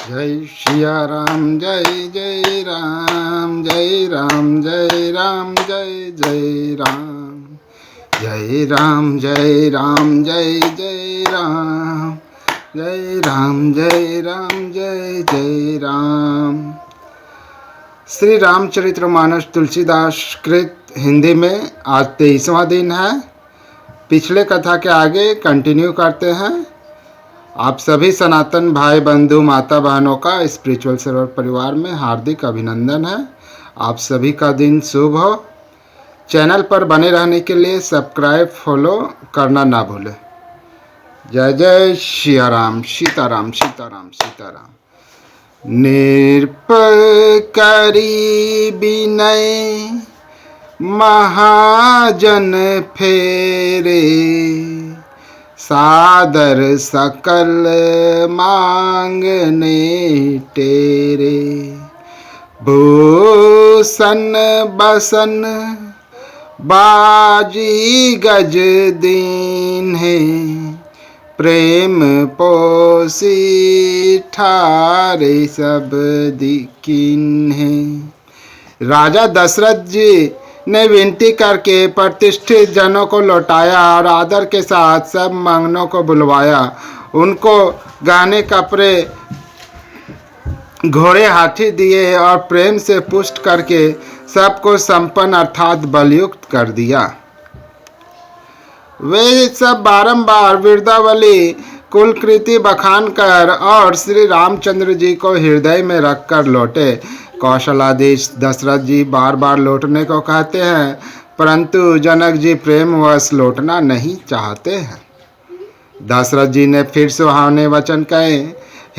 जय सिया राम जय जय राम जय राम जय राम जय जय राम जय राम जय राम जय जय राम जय राम जय राम जय जय राम। श्री रामचरितमानस तुलसीदास कृत हिंदी में आज 23वां दिन है। पिछले कथा के आगे कंटिन्यू करते हैं। आप सभी सनातन भाई बंधु माता बहनों का स्पिरिचुअल सर्वर परिवार में हार्दिक अभिनंदन है। आप सभी का दिन शुभ हो। चैनल पर बने रहने के लिए सब्सक्राइब फॉलो करना ना भूलें। जय जय सिया राम सीताराम सीताराम सीताराम। निरपकरी विनय महाजन फेरे सादर सकल मांगने तेरे भूषण बसन बाजी गज दीन है प्रेम पोसी ठारे सब दिकीन है। राजा दशरथ जी ने विनती करके प्रतिष्ठित जनों को लौटाया और आदर के साथ सब मंगनों को बुलवाया। उनको गहने कपड़े घोड़े हाथी दिए और प्रेम से पुष्ट करके सबको संपन्न अर्थात बलयुक्त कर दिया। वे सब बारंबार वृंदावली कुलकृति बखान कर और श्री रामचंद्र जी को हृदय में रखकर लौटे। कौशलाधीश दशरथ जी बार बार लौटने को कहते हैं, परंतु जनक जी प्रेमवश लौटना नहीं चाहते हैं। दशरथ जी ने फिर सुहावने वचन कहे,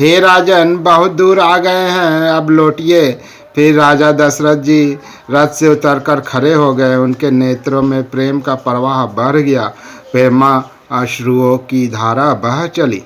हे राजन, बहुत दूर आ गए हैं, अब लौटिए। फिर राजा दशरथ जी रथ से उतरकर खड़े हो गए। उनके नेत्रों में प्रेम का प्रवाह बढ़ गया। प्रेमा अश्रुओं की धारा बह चली।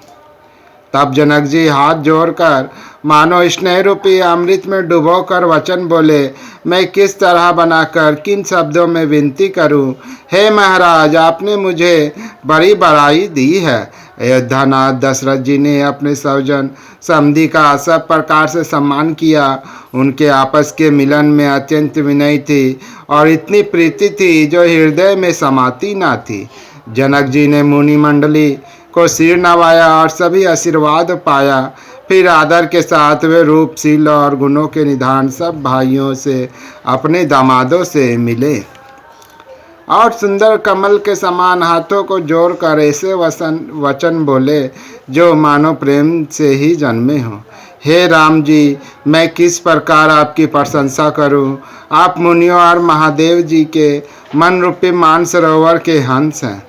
तब जनक जी हाथ जोड़कर मानो स्नेह रूपी अमृत में डुबोकर वचन बोले, मैं किस तरह बनाकर किन शब्दों में विनती करूं। हे महाराज, आपने मुझे बड़ी बड़ाई दी है। अयोध्यानाथ दशरथ जी ने अपने सौजन समधि का सब प्रकार से सम्मान किया। उनके आपस के मिलन में अत्यंत विनय थी और इतनी प्रीति थी जो हृदय में समाती ना थी। जनक जी ने मुनि मंडली को सिर नवाया और सभी आशीर्वाद पाया। फिर आदर के साथ वे रूप शील और गुणों के निधान सब भाइयों से अपने दामादों से मिले और सुंदर कमल के समान हाथों को जोड़कर ऐसे वचन बोले जो मानो प्रेम से ही जन्मे हों। हे राम जी, मैं किस प्रकार आपकी प्रशंसा करूं। आप मुनियों और महादेव जी के मन रूपी मानसरोवर के हंस हैं।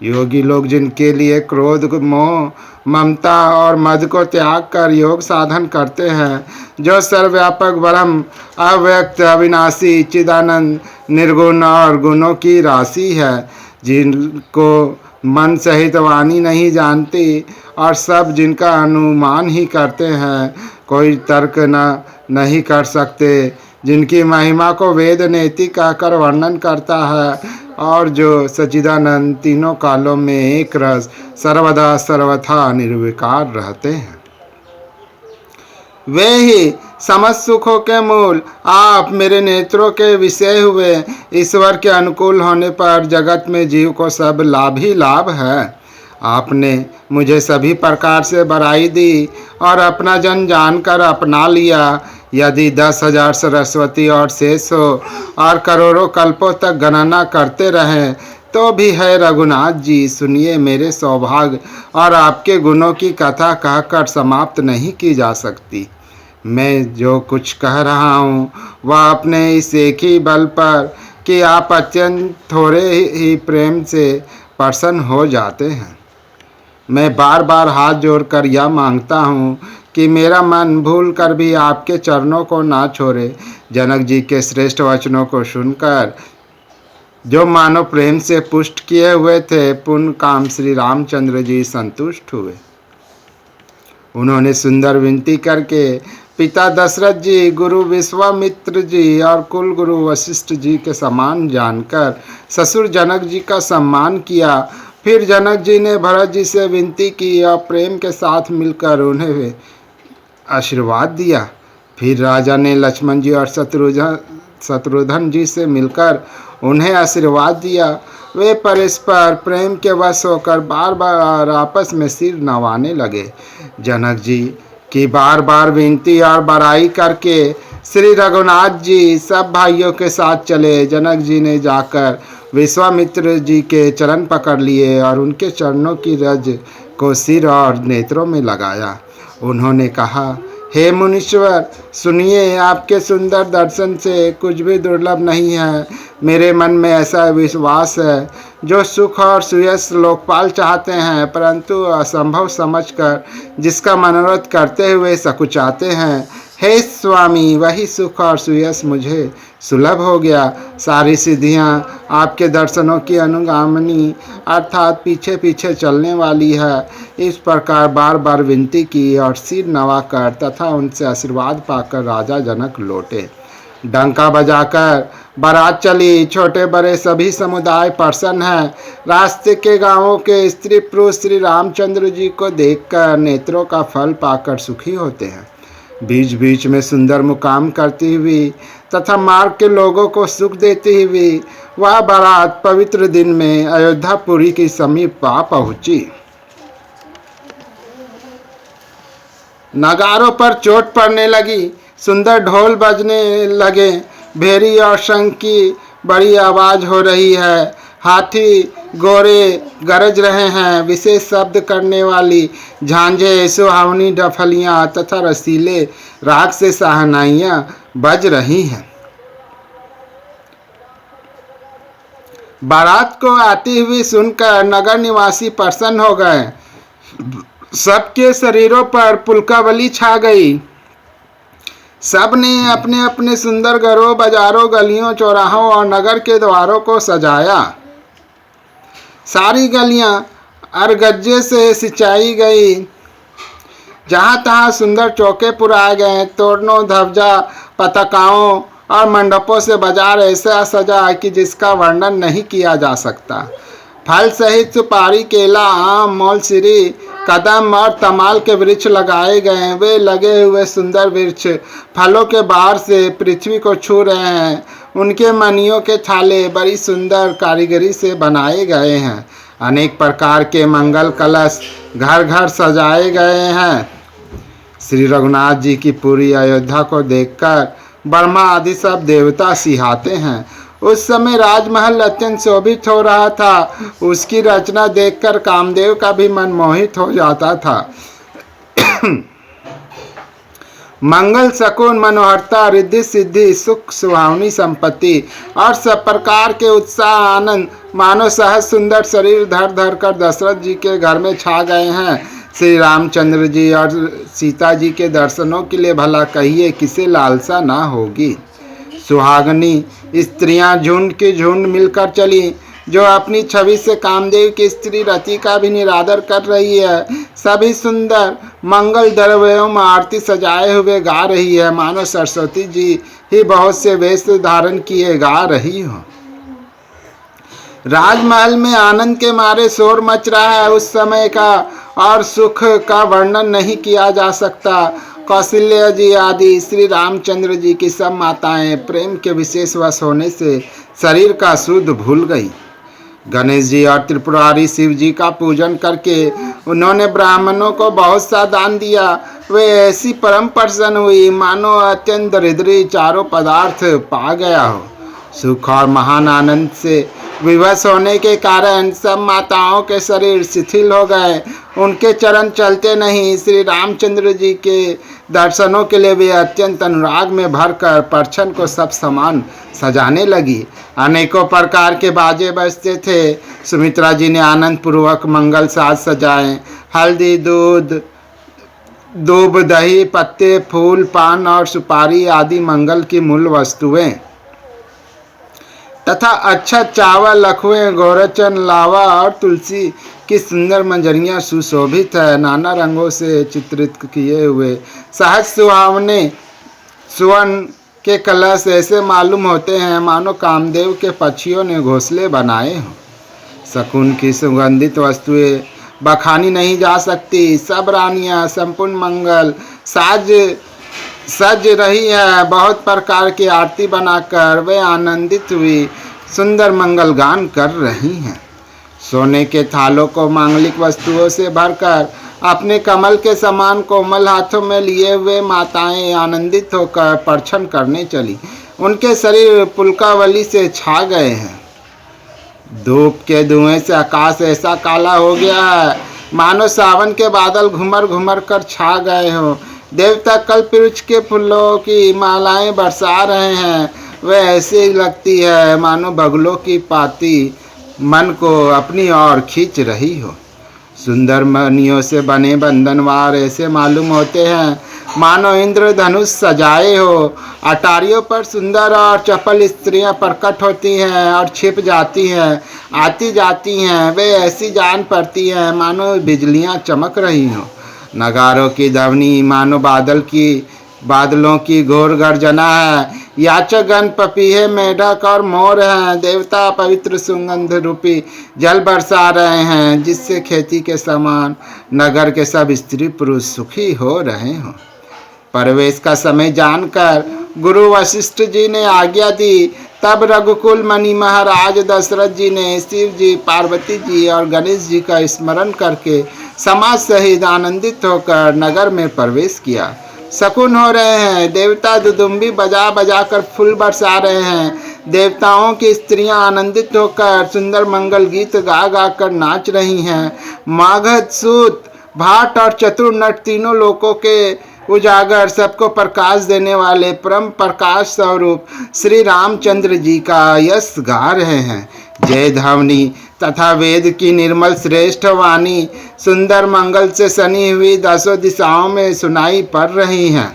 योगी लोग जिनके लिए क्रोध मोह ममता और मद को त्याग कर योग साधन करते हैं, जो सर्वव्यापक ब्रह्म अव्यक्त अविनाशी चिदानंद निर्गुण और गुणों की राशि है, जिनको मन सहित वाणी नहीं जानती और सब जिनका अनुमान ही करते हैं, कोई तर्क नहीं कर सकते, जिनकी महिमा को वेद नेति कहकर वर्णन करता है और जो सच्चिदानंद तीनों कालों में एक रस सर्वदा सर्वथा निर्विकार रहते हैं, वे ही समस्त सुखों के मूल। आप मेरे नेत्रों के विषय हुए ईश्वर के अनुकूल होने पर जगत में जीव को सब लाभ ही लाभ है। आपने मुझे सभी प्रकार से बड़ाई दी और अपना जन जानकर अपना लिया। यदि 10,000 सरस्वती और शेष हो और करोड़ों कल्पों तक गणना करते रहें तो भी है रघुनाथ जी, सुनिए मेरे सौभाग्य और आपके गुणों की कथा कहकर समाप्त नहीं की जा सकती। मैं जो कुछ कह रहा हूँ वह अपने इस एक ही बल पर कि आप अत्यंत थोड़े ही प्रेम से प्रसन्न हो जाते हैं। मैं बार बार हाथ जोड़कर यह मांगता हूँ कि मेरा मन भूल कर भी आपके चरणों को ना छोड़े। जनक जी के श्रेष्ठ वचनों को सुनकर जो मानो प्रेम से पुष्ट किए हुए थे, पुण्य काम श्री रामचंद्र जी संतुष्ट हुए। उन्होंने सुंदर विनती करके पिता दशरथ जी, गुरु विश्वामित्र जी और कुल गुरु वशिष्ठ जी के समान जानकर ससुर जनक जी का सम्मान किया। फिर जनक जी ने भरत जी से विनती की और प्रेम के साथ मिलकर उन्हें आशीर्वाद दिया। फिर राजा ने लक्ष्मण जी और शत्रुघ्न जी से मिलकर उन्हें आशीर्वाद दिया। वे परस्पर प्रेम के वश होकर बार बार आपस में सिर नवाने लगे। जनक जी की बार बार विनती और बड़ाई करके श्री रघुनाथ जी सब भाइयों के साथ चले। जनक जी ने जाकर विश्वामित्र जी के चरण पकड़ लिए और उनके चरणों की रज को सिर और नेत्रों में लगाया। उन्होंने कहा, हे मुनीश्वर, सुनिए, आपके सुंदर दर्शन से कुछ भी दुर्लभ नहीं है। मेरे मन में ऐसा विश्वास है, जो सुख और सुयश लोकपाल चाहते हैं परंतु असंभव समझकर जिसका मनोरथ करते हुए सकुचाते हैं, हे स्वामी, वही सुख और सुयश मुझे सुलभ हो गया। सारी सिद्धियाँ आपके दर्शनों की अनुगामिनी अर्थात पीछे पीछे चलने वाली है। इस प्रकार बार बार विनती की और सिर नवाकर तथा उनसे आशीर्वाद पाकर राजा जनक लौटे। डंका बजाकर बारात चली। छोटे बड़े सभी समुदाय प्रसन्न हैं। रास्ते के गांवों के स्त्री पुरुष श्री रामचंद्र जी को देखकर नेत्रों का फल पाकर सुखी होते हैं। बीच बीच में सुंदर मुकाम करती हुई तथा मार्ग के लोगों को सुख देती हुई वह बारात पवित्र दिन में अयोध्यापुरी के समीप आ पहुंची। नगारों पर चोट पड़ने लगी, सुंदर ढोल बजने लगे, भेरी और शंख की बड़ी आवाज हो रही है, हाथी गोरे गरज रहे हैं, विशेष शब्द करने वाली झांझे, सुहावनी डफलियाँ तथा रसीले राग से सहनाइयाँ बज रही हैं। बारात को आती हुई सुनकर नगर निवासी प्रसन्न हो गए। सबके शरीरों पर पुलकावली छा गई। सब ने अपने अपने सुंदर घरों, बाजारों, गलियों, चौराहों और नगर के द्वारों को सजाया। सारी गलियां अरगज्जे से सिंचाई गई। जहाँ तहाँ सुंदर चौके पुराए गए। तोरणों, ध्वजा, पताकाओं और मंडपों से बाजार ऐसा सजा कि जिसका वर्णन नहीं किया जा सकता। फल सहित सुपारी, केला, आम, मौलसिरी, कदम और तमाल के वृक्ष लगाए गए। वे लगे हुए सुंदर वृक्ष फलों के बाहर से पृथ्वी को छू रहे हैं। उनके मणियों के थाले बड़ी सुंदर कारीगरी से बनाए गए हैं। अनेक प्रकार के मंगल कलश घर घर सजाए गए हैं। श्री रघुनाथ जी की पूरी अयोध्या को देखकर ब्रह्मा आदि सब देवता सिहाते हैं। उस समय राजमहल अत्यंत शोभित हो रहा था। उसकी रचना देखकर कामदेव का भी मन मोहित हो जाता था। मंगल, शकुन, मनोहरता, रिद्धि, सिद्धि, सुख, सुहावनी संपत्ति और सब प्रकार के उत्साह, आनंद मानो सहज सुंदर शरीर धर धर कर दशरथ जी के घर में छा गए हैं। श्री रामचंद्र जी और सीता जी के दर्शनों के लिए भला कहिए किसे लालसा ना होगी। सुहागनी स्त्रियां झुंड की झुंड मिलकर चली, जो अपनी छवि से कामदेव की स्त्री रति का भी निरादर कर रही है। सभी सुंदर मंगल द्रव्यों में आरती सजाए हुए गा रही है, मानो सरस्वती जी ही बहुत से वेश धारण किए गा रही हो। राजमहल में आनंद के मारे शोर मच रहा है। उस समय का और सुख का वर्णन नहीं किया जा सकता। कौशल्या जी आदि श्री रामचंद्र जी की सब माताएं प्रेम के विशेष वश होने से शरीर का शुद्ध भूल गई। गणेश जी और त्रिपुरारी शिव जी का पूजन करके उन्होंने ब्राह्मणों को बहुत सा दान दिया। वे ऐसी परम प्रसन्न हुई मानो अत्यंत दरिद्री चारों पदार्थ पा गया हो। सुख और महान आनंद से विवश होने के कारण सब माताओं के शरीर शिथिल हो गए। उनके चरण चलते नहीं। श्री रामचंद्र जी के दर्शनों के लिए वे अत्यंत अनुराग में भरकर परछन को सब समान सजाने लगी। अनेकों प्रकार के बाजे बजते थे। सुमित्रा जी ने आनंद पूर्वक मंगल साज सजाए। हल्दी, दूध, दूब, दही, पत्ते, फूल, पान और सुपारी आदि मंगल की मूल वस्तुएं तथा अच्छा चावल, लखुए, गोरचन, लावा और तुलसी की सुंदर मंजरियां सुशोभित है। नाना रंगों से चित्रित किए हुए सहज सुहावने सुवर्ण के कलश ऐसे मालूम होते हैं मानो कामदेव के पक्षियों ने घोंसले बनाए हों। शकुन की सुगंधित वस्तुएं बखानी नहीं जा सकती। सब रानियां संपूर्ण मंगल सज रही है। बहुत प्रकार की आरती बनाकर वे आनंदित हुई सुंदर मंगल गान कर रही हैं। सोने के थालों को मांगलिक वस्तुओं से भरकर अपने कमल के समान कोमल हाथों में लिए हुए माताएं आनंदित होकर परछन करने चली। उनके शरीर पुलकावली से छा गए हैं। धूप के धुएं से आकाश ऐसा काला हो गया है मानो सावन के बादल घुमर घुमर कर छा गए हो। देवता कल्पवृक्ष के फूलों की मालाएं बरसा रहे हैं। वे ऐसी लगती है मानो बगुलों की पाती मन को अपनी ओर खींच रही हो। सुंदर मणियों से बने बंधनवार ऐसे मालूम होते हैं मानो इंद्रधनुष सजाए हो। अटारियों पर सुंदर और चपल स्त्रियां प्रकट होती हैं और छिप जाती हैं, आती जाती हैं। वे ऐसी जान पड़ती हैं मानो बिजलियां चमक रही हों। नगारों की ध्वनि मानो बादलों की घोर गर्जना है। याचकगण पपीहे मेढक और मोर हैं। देवता पवित्र सुगंध रूपी जल बरसा रहे हैं जिससे खेती के समान नगर के सब स्त्री पुरुष सुखी हो रहे हों। प्रवेश का समय जानकर गुरु वशिष्ठ जी ने आज्ञा दी। तब रघुकुल मणि महाराज दशरथ जी ने शिव जी, पार्वती जी और गणेश जी का स्मरण करके समाज सहित आनंदित होकर नगर में प्रवेश किया। शकुन हो रहे हैं। देवता दुदुम्बी बजा बजा कर फूल बरसा रहे हैं। देवताओं की स्त्रियां आनंदित होकर सुंदर मंगल गीत गा गा कर नाच रही हैं। मागध, सूत, भाट और चतुर नट तीनों लोकों के उजागर सबको प्रकाश देने वाले परम प्रकाश स्वरूप श्री रामचंद्र जी का यश गा रहे हैं। जय ध्वनि तथा वेद की निर्मल श्रेष्ठ वाणी सुंदर मंगल से सनी हुई दसों दिशाओं में सुनाई पड़ रही हैं।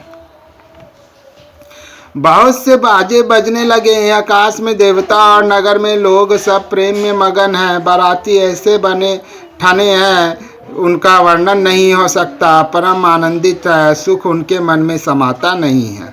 बहुत से बाजे बजने लगे। आकाश में देवता और नगर में लोग सब प्रेम में मगन हैं। बाराती ऐसे बने ठने हैं उनका वर्णन नहीं हो सकता। परम आनंदित है, सुख उनके मन में समाता नहीं है।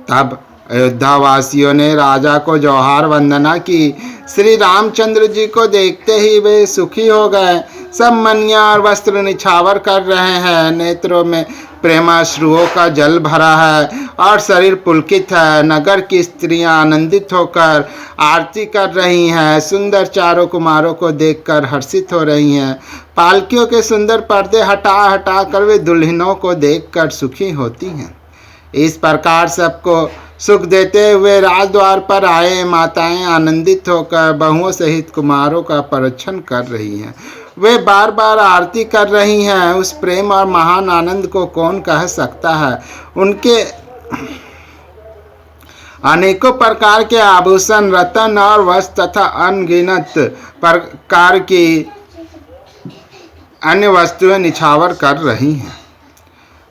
तब अयोध्या वासियों ने राजा को जोहार वंदना की। श्री रामचंद्र जी को देखते ही वे सुखी हो गए। सब मनिया और वस्त्र निछावर कर रहे हैं। नेत्रों में प्रेमाश्रुओं का जल भरा है और शरीर पुलकित है। नगर की स्त्रियां आनंदित होकर आरती कर रही हैं। सुंदर चारों कुमारों को देखकर हर्षित हो रही हैं। पालकियों के सुंदर पर्दे हटा हटा कर वे दुल्हनों को देखकर सुखी होती हैं। इस प्रकार सबको सुख देते हुए राजद्वार पर आए माताएं आनंदित होकर बहुओं सहित कुमारों का परिरक्षण कर रही हैं। वे बार बार आरती कर रही हैं। उस प्रेम और महान आनंद को कौन कह सकता है। उनके अनेकों प्रकार के आभूषण, रत्न और वस्त्र तथा अनगिनत प्रकार की अन्य वस्तुएं निछावर कर रही हैं।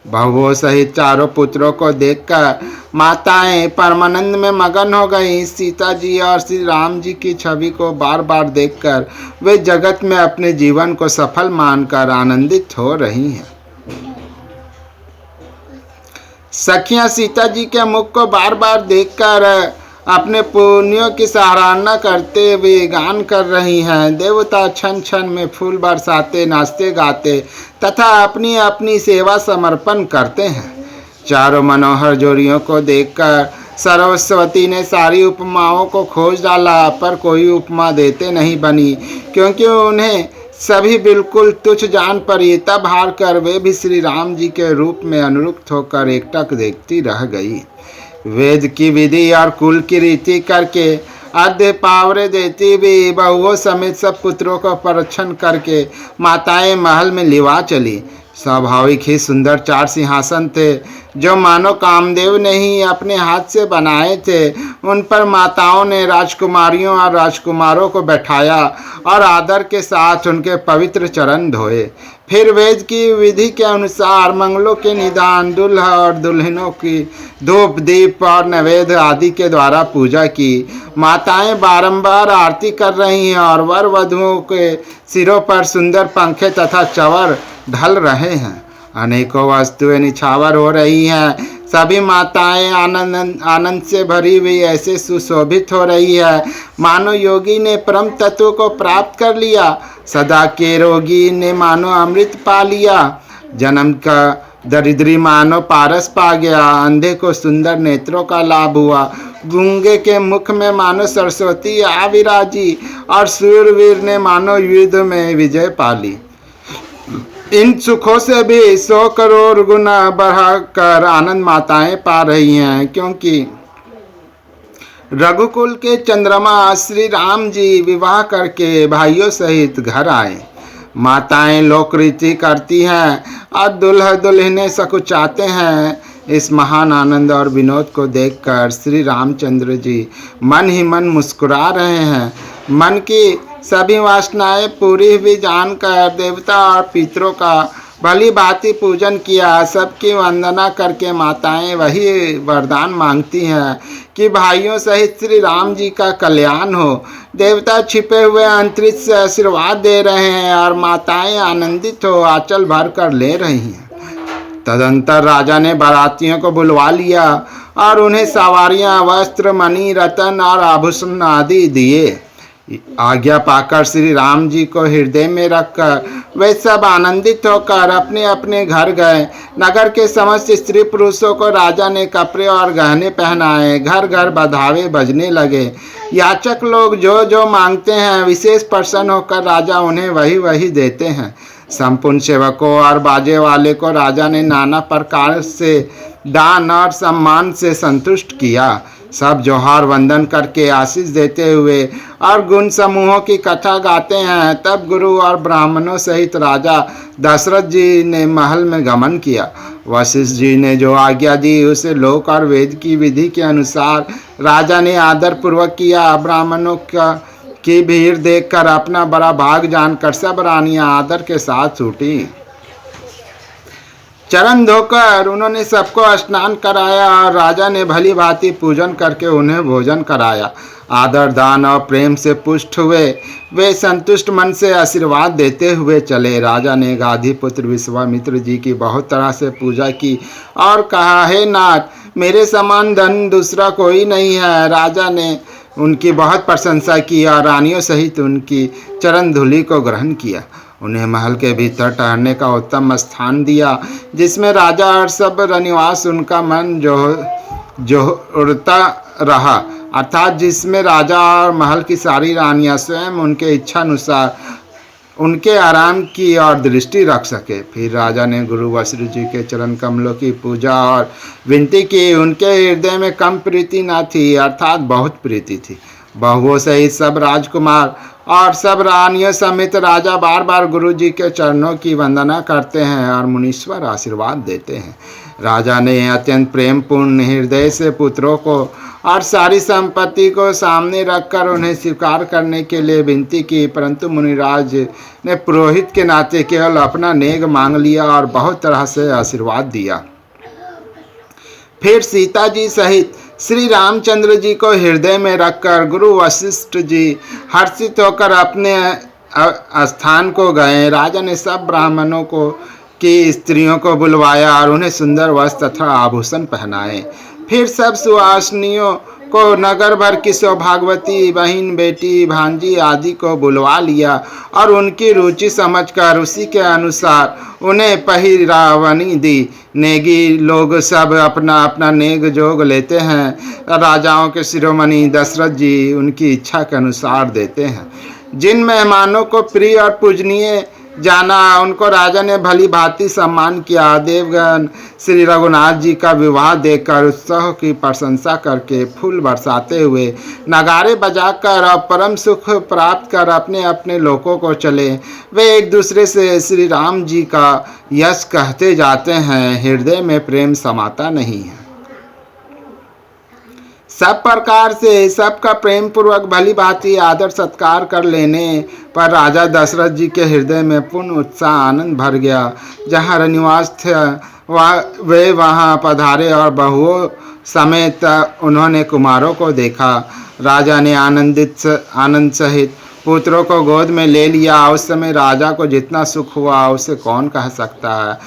बहुओं सहित चारों पुत्रों को देखकर माताएं परमानंद में मगन हो गईं। सीता जी और श्री राम जी की छवि को बार बार देखकर वे जगत में अपने जीवन को सफल मानकर आनंदित हो रही हैं। सखियां सीता जी के मुख को बार बार देखकर अपने पुण्यों की सराहना करते हुए गान कर रही हैं। देवता क्षण क्षण में फूल बरसाते, नाचते गाते तथा अपनी अपनी सेवा समर्पण करते हैं। चारों मनोहर जोड़ियों को देखकर सरस्वती ने सारी उपमाओं को खोज डाला, पर कोई उपमा देते नहीं बनी, क्योंकि उन्हें सभी बिल्कुल तुच्छ जान पड़ी। तब हार कर वे भी श्री राम जी के रूप में अनुरक्त होकर एकटक देखती रह गई। वेद की विधि और कुल की रीति करके आधे पावरे देती भी बहुओं समेत सब पुत्रों को परिरक्षण करके माताएं महल में लिवा चली। स्वाभाविक ही सुंदर 4 सिंहासन थे जो मानो कामदेव ने ही अपने हाथ से बनाए थे। उन पर माताओं ने राजकुमारियों और राजकुमारों को बैठाया और आदर के साथ उनके पवित्र चरण धोए। फिर वेद की विधि के अनुसार मंगलों के निदान, दुल्हा और दुल्हनों की धूप, दीप और नैवेद्य आदि के द्वारा पूजा की। माताएं बारंबार आरती कर रही हैं और वर वधुओं के सिरों पर सुंदर पंखे तथा चवर ढल रहे हैं। अनेकों वस्तुएं निछावर हो रही हैं। सभी माताएं आनंद आनंद से भरी हुई ऐसे सुशोभित हो रही है मानो योगी ने परम तत्व को प्राप्त कर लिया। सदा के रोगी ने मानो अमृत पा लिया। जन्म का दरिद्री मानो पारस पा गया। अंधे को सुंदर नेत्रों का लाभ हुआ। गूंगे के मुख में मानो सरस्वती आ विराजी और सूरवीर ने मानो युद्ध में विजय पा ली। इन सुखों से भी 100 करोड़ गुना बढ़ाकर आनंद माताएं पा रही हैं, क्योंकि रघुकुल के चंद्रमा श्री राम जी विवाह करके भाइयों सहित घर आए। माताएं लोक रीति करती हैं और दुल्हा दुल्हने सकुचाते हैं। इस महान आनंद और विनोद को देखकर श्री रामचंद्र जी मन ही मन मुस्कुरा रहे हैं। मन की सभी वासनाएं पूरी हुई जानकर देवता और पितरों का भली भांति पूजन किया। सबकी वंदना करके माताएं वही वरदान मांगती हैं कि भाइयों सहित श्री राम जी का कल्याण हो। देवता छिपे हुए अंतरिक्ष से आशीर्वाद दे रहे हैं और माताएं आनंदित हो आंचल भर कर ले रही हैं। तदंतर राजा ने बारातियों को बुलवा लिया और उन्हें सवारियां, वस्त्र, मणि, रतन और आभूषण आदि दिए। आज्ञा पाकर श्री राम जी को हृदय में रखकर वे सब आनंदित होकर अपने अपने घर गए। नगर के समस्त स्त्री पुरुषों को राजा ने कपड़े और गहने पहनाए। घर घर बधावे बजने लगे। याचक लोग जो जो मांगते हैं विशेष प्रसन्न होकर राजा उन्हें वही वही देते हैं। संपूर्ण सेवकों और बाजे वाले को राजा ने नाना प्रकार से दान और सम्मान से संतुष्ट किया। सब जोहार वंदन करके आशीष देते हुए और गुण समूहों की कथा गाते हैं। तब गुरु और ब्राह्मणों सहित राजा दशरथ जी ने महल में गमन किया। वशिष्ठ जी ने जो आज्ञा दी उसे लोक और वेद की विधि के अनुसार राजा ने आदर पूर्वक किया। ब्राह्मणों की भीड़ देखकर अपना बड़ा भाग जानकर सब रानियां आदर के साथ छूटी। चरण धोकर उन्होंने सबको स्नान कराया और राजा ने भली भांति पूजन करके उन्हें भोजन कराया। आदर, दान और प्रेम से पुष्ट हुए वे संतुष्ट मन से आशीर्वाद देते हुए चले। राजा ने गाधी पुत्र विश्वामित्र जी की बहुत तरह से पूजा की और कहा, हे नाथ, मेरे समान धन दूसरा कोई नहीं है। राजा ने उनकी बहुत प्रशंसा की और रानियों सहित उनकी चरण धूलि को ग्रहण किया। उन्हें महल के भीतर ठहरने का उत्तम स्थान दिया, जिसमें राजा और सब रनिवास उनका मन जोड़ता रहा, अर्थात जिसमें राजा और महल की सारी रानियां स्वयं उनके इच्छा अनुसार उनके आराम की और दृष्टि रख सके। फिर राजा ने गुरु वशिष्ठ जी के चरण कमलों की पूजा और विनती की। उनके हृदय में कम प्रीति न थी, अर्थात बहुत प्रीति थी। बहुओं सहित सब राजकुमार और सब रानियों समेत राजा बार बार गुरु जी के चरणों की वंदना करते हैं और मुनीश्वर आशीर्वाद देते हैं। राजा ने अत्यंत प्रेम पूर्ण हृदय से पुत्रों को और सारी संपत्ति को सामने रखकर उन्हें स्वीकार करने के लिए विनती की, परंतु मुनिराज ने पुरोहित के नाते केवल अपना नेग मांग लिया और बहुत तरह से आशीर्वाद दिया। फिर सीता जी सहित श्री रामचंद्र जी को हृदय में रखकर गुरु वशिष्ठ जी हर्षित होकर अपने स्थान को गए। राजा ने सब ब्राह्मणों को की स्त्रियों को बुलवाया और उन्हें सुंदर वस्त्र तथा आभूषण पहनाए। फिर सब सुहासिनियों को नगर भर की सौभाग्यवती बहन, बेटी, भांजी आदि को बुलवा लिया और उनकी रुचि समझकर उसी के अनुसार उन्हें पहिरावनी दी। नेगी लोग सब अपना अपना नेग जोग लेते हैं। राजाओं के शिरोमणि दशरथ जी उनकी इच्छा के अनुसार देते हैं। जिन मेहमानों को प्रिय और पूजनीय जाना उनको राजा ने भली भांति सम्मान किया। देवगण श्री रघुनाथ जी का विवाह देखकर उत्सव की प्रशंसा करके फूल बरसाते हुए नगारे बजाकर और परम सुख प्राप्त कर अपने अपने लोकों को चले। वे एक दूसरे से श्री राम जी का यश कहते जाते हैं। हृदय में प्रेम समाता नहीं है। सब प्रकार से सबका प्रेम पूर्वक भली भांति आदर सत्कार कर लेने पर राजा दशरथ जी के हृदय में पूर्ण उत्साह आनंद भर गया। जहाँ रनिवास थे वे वहाँ पधारे और बहुओं समेत उन्होंने कुमारों को देखा। राजा ने आनंद सहित पुत्रों को गोद में ले लिया। उस समय राजा को जितना सुख हुआ उसे कौन कह सकता है।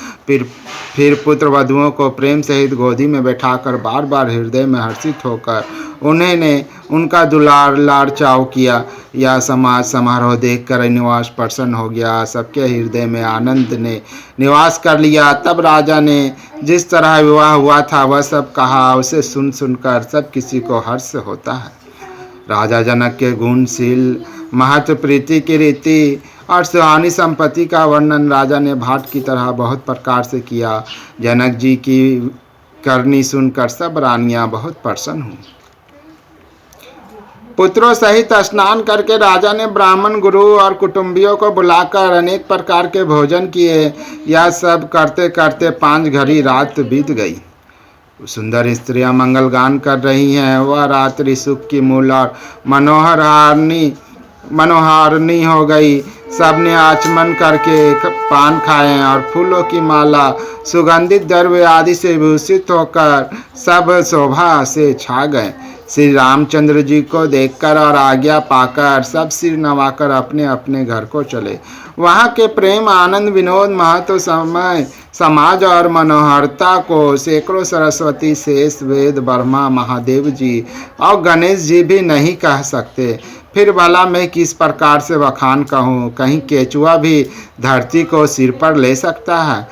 फिर पुत्र वधुओं को प्रेम सहित गोदी में बैठाकर बार बार हृदय में हर्षित होकर उन्होंने उनका दुलार लाड़ चाव किया। यह समाज समारोह देखकर निवास प्रसन्न हो गया। सबके हृदय में आनंद ने निवास कर लिया। तब राजा ने जिस तरह विवाह हुआ था वह सब कहा। उसे सुन सुनकर सब किसी को हर्ष होता है। राजा जनक के गुणशील, महत्व, प्रीति की रीति और सुहानी संपत्ति का वर्णन राजा ने भाट की तरह बहुत प्रकार से किया। जनक जी की करनी सुनकर सब रानियां बहुत प्रसन्न हुई। पुत्रों सहित स्नान करके राजा ने ब्राह्मण, गुरु और कुटुंबियों को बुलाकर अनेक प्रकार के भोजन किए। यह सब करते करते 5 घड़ी रात बीत गई। सुंदर स्त्रियां मंगल गान कर रही हैं। वह रात्रि सुख की मूल और मनोहारिणी हो गई। सबने आचमन करके पान खाए और फूलों की माला, सुगंधित द्रव्य आदि से विभूषित होकर सब शोभा से छा गए। श्री रामचंद्र जी को देखकर और आज्ञा पाकर सब सिर नवाकर अपने अपने घर को चले। वहाँ के प्रेम, आनंद, विनोद, महत्व, समय, समाज और मनोहरता को सैकड़ों सरस्वती, शेष, वेद, ब्रह्मा, महादेव जी और गणेश जी भी नहीं कह सकते। फिर भला मैं किस प्रकार से बखान कहूँ। कहीं केचुआ भी धरती को सिर पर ले सकता है।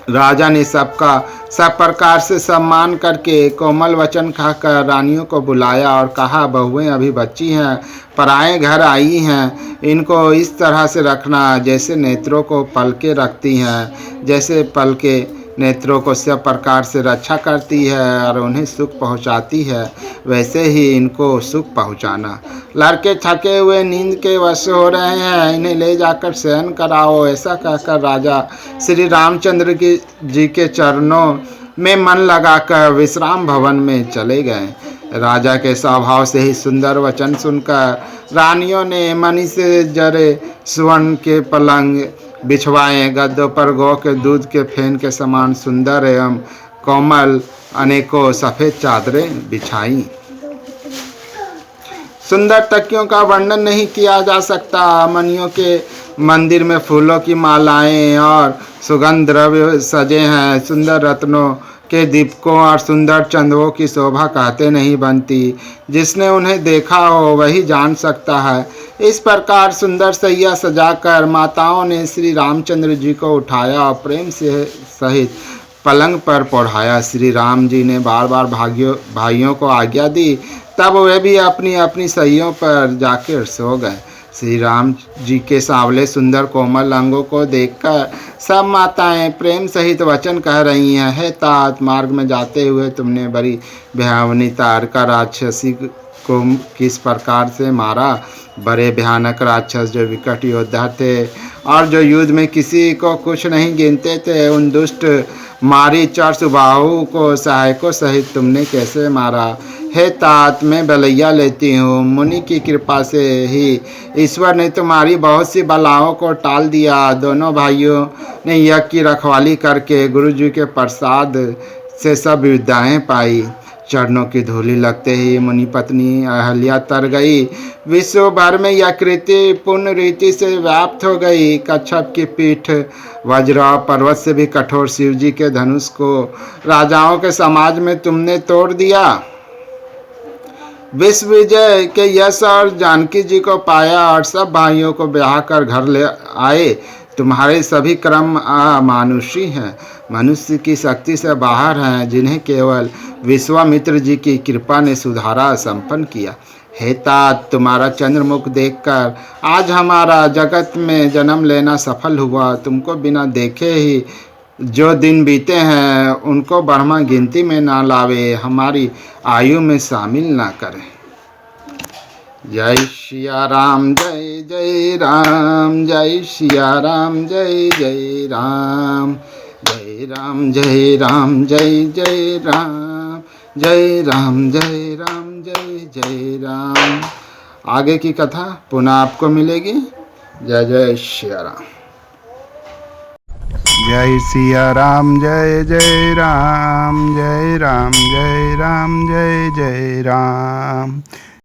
राजा ने सबका सब प्रकार से सम्मान करके कोमल वचन कहकर रानियों को बुलाया और कहा, बहुएं अभी बच्ची हैं, पराए घर आई हैं। इनको इस तरह से रखना जैसे नेत्रों को पलके रखती हैं। जैसे पलके नेत्रों को सब प्रकार से रक्षा करती है और उन्हें सुख पहुंचाती है, वैसे ही इनको सुख पहुंचाना। लड़के थके हुए नींद के वश हो रहे हैं, इन्हें ले जाकर शयन कराओ। ऐसा कहकर राजा श्री रामचंद्र जी के चरणों में मन लगाकर विश्राम भवन में चले गए। राजा के स्वभाव से ही सुंदर वचन सुनकर रानियों ने मणि से जरे स्वर्ण के पलंग बिछवाए। गद्दों पर गौ के दूध के फेन के समान सुंदर एवं कोमल अनेकों सफ़ेद चादरें बिछाई। सुंदर तकियों का वर्णन नहीं किया जा सकता। मणियों के मंदिर में फूलों की मालाएं और सुगंध द्रव्य सजे हैं। सुंदर रत्नों के दीपकों और सुंदर चंदों की शोभा कहते नहीं बनती। जिसने उन्हें देखा हो वही जान सकता है। इस प्रकार सुंदर सैया सजाकर माताओं ने श्री रामचंद्र जी को उठाया और प्रेम से सहित पलंग पर पढ़ाया। श्री राम जी ने बार बार भाइयों को आज्ञा दी। तब वे भी अपनी अपनी सैयों पर जाकर सो गए। श्री राम जी के सांवले सुंदर कोमल अंगों को देखकर सब माताएं प्रेम सहित वचन कह रही हैं। हे तात, मार्ग में जाते हुए तुमने बड़ी भयावनी तारका राक्षसी को किस प्रकार से मारा। बड़े भयानक राक्षस जो विकट योद्धा थे और जो युद्ध में किसी को कुछ नहीं गिनते थे, उन दुष्ट मारीच और सुबाहु को सहायकों सहित तुमने कैसे मारा। हे तात, मैं बलैया लेती हूँ। मुनि की कृपा से ही ईश्वर ने तुम्हारी बहुत सी बलाओं को टाल दिया। दोनों भाइयों ने यज्ञ की रखवाली करके गुरु जी के प्रसाद से सब विद्याएं पाई। चरणों की धूलि लगते ही मुनि पत्नी अहल्या तर गई। विश्व भर में यह कृति पूर्ण रीति से व्याप्त हो गई। कच्छप की पीठ वज्र पर्वत से भी कठोर शिव जी के धनुष को राजाओं के समाज में तुमने तोड़ दिया। विश्व विजय के यश और जानकी जी को पाया और सब भाइयों को ब्याह कर घर ले आए। तुम्हारे सभी कर्म अमानुषी हैं, मनुष्य की शक्ति से बाहर हैं, जिन्हें केवल विश्वामित्र जी की कृपा ने सुधारा संपन्न किया। हे तात, तुम्हारा चंद्रमुख देखकर आज हमारा जगत में जन्म लेना सफल हुआ। तुमको बिना देखे ही जो दिन बीते हैं उनको ब्रह्मा गिनती में ना लावे, हमारी आयु में शामिल ना करें। जय सिया राम, जय जय राम, जय सिया राम, जय जय राम, जय राम, जय राम, जय जय राम, जय राम, जय राम, जय जय राम। आगे की कथा पुनः आपको मिलेगी। जय जय सिया राम। जय सिया राम, जय जय राम, जय राम, जय राम, जय जय राम।